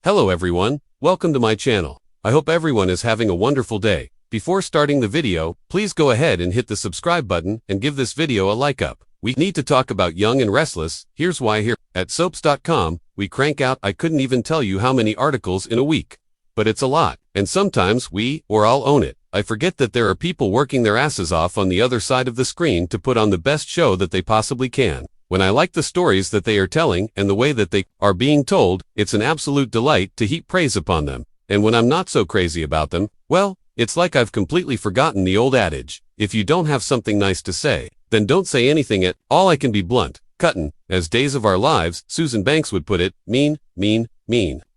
Hello everyone, welcome to my channel. I hope everyone is having a wonderful day. Before starting the video, please go ahead and hit the subscribe button and give this video a like up. We need to talk about Young and Restless. Here's why. Here at soaps.com, we crank out I couldn't even tell you how many articles in a week. But it's a lot, and sometimes I'll own it. I forget that there are people working their asses off on the other side of the screen to put on the best show that they possibly can. When I like the stories that they are telling and the way that they are being told, it's an absolute delight to heap praise upon them. And when I'm not so crazy about them, well, it's like I've completely forgotten the old adage, if you don't have something nice to say, then don't say anything at all. I can be blunt, cuttin', as Days of Our Lives, Susan Banks would put it, mean.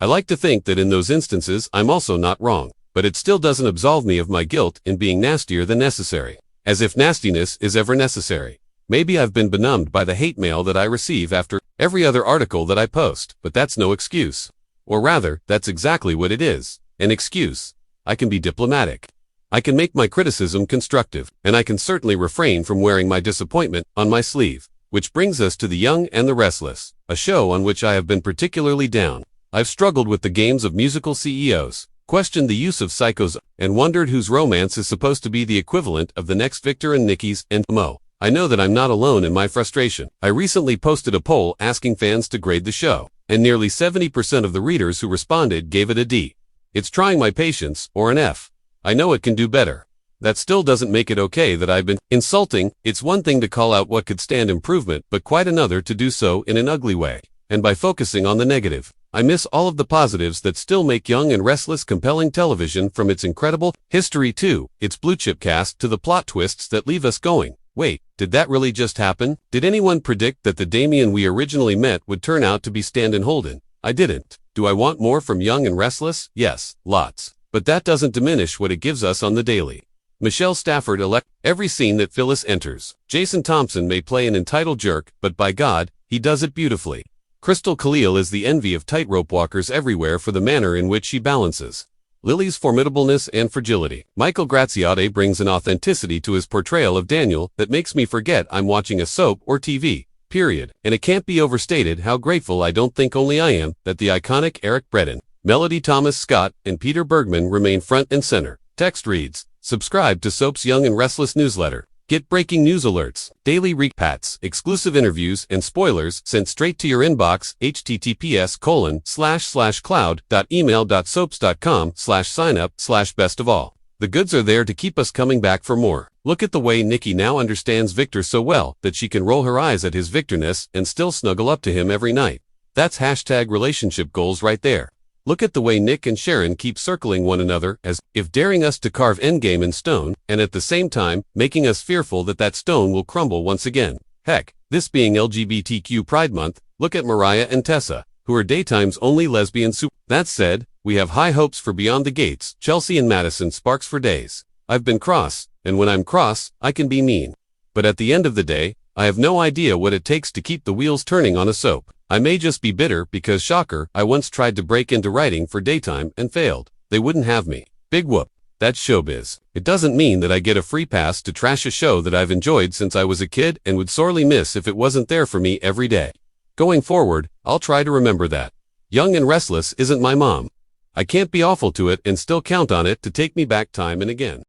I like to think that in those instances I'm also not wrong, but it still doesn't absolve me of my guilt in being nastier than necessary. As if nastiness is ever necessary. Maybe I've been benumbed by the hate mail that I receive after every other article that I post, but that's no excuse. Or rather, that's exactly what it is, an excuse. I can be diplomatic. I can make my criticism constructive, and I can certainly refrain from wearing my disappointment on my sleeve. Which brings us to The Young and the Restless, a show on which I have been particularly down. I've struggled with the games of musical CEOs, questioned the use of psychos, and wondered whose romance is supposed to be the equivalent of the next Victor and Nikki's and Mo. I know that I'm not alone in my frustration. I recently posted a poll asking fans to grade the show, and nearly 70% of the readers who responded gave it a D. It's trying my patience, or an F. I know it can do better. That still doesn't make it okay that I've been insulting. It's one thing to call out what could stand improvement, but quite another to do so in an ugly way, and by focusing on the negative. I miss all of the positives that still make Young and Restless compelling television, from its incredible history to its blue-chip cast to the plot twists that leave us going, wait, did that really just happen? Did anyone predict that the Damien we originally met would turn out to be Stanton Holden? I didn't. Do I want more from Young and Restless? Yes, lots. But that doesn't diminish what it gives us on the daily. Michelle Stafford elect every scene that Phyllis enters. Jason Thompson may play an entitled jerk, but by God, he does it beautifully. Crystal Khalil is the envy of tightrope walkers everywhere for the manner in which she balances Lily's formidableness and fragility. Michael Graziade brings an authenticity to his portrayal of Daniel that makes me forget I'm watching a soap or TV, period. And it can't be overstated how grateful I don't think only I am that the iconic Eric Bredin, Melody Thomas Scott, and Peter Bergman remain front and center. Text reads, subscribe to Soap's Young and Restless newsletter. Get breaking news alerts, daily recaps, exclusive interviews, and spoilers sent straight to your inbox. https://cloud.email.soaps.com/signup/best of all. The goods are there to keep us coming back for more. Look at the way Nikki now understands Victor so well that she can roll her eyes at his Victorness and still snuggle up to him every night. That's hashtag relationship goals right there. Look at the way Nick and Sharon keep circling one another as if daring us to carve endgame in stone, and at the same time, making us fearful that that stone will crumble once again. Heck, this being LGBTQ Pride Month, look at Mariah and Tessa, who are daytime's only lesbian super. That said, we have high hopes for Beyond the Gates. Chelsea and Madison sparks for days. I've been cross, and when I'm cross, I can be mean. But at the end of the day, I have no idea what it takes to keep the wheels turning on a soap. I may just be bitter because, shocker, I once tried to break into writing for daytime and failed. They wouldn't have me. Big whoop. That's showbiz. It doesn't mean that I get a free pass to trash a show that I've enjoyed since I was a kid and would sorely miss if it wasn't there for me every day. Going forward, I'll try to remember that. Young and Restless isn't my mom. I can't be awful to it and still count on it to take me back time and again.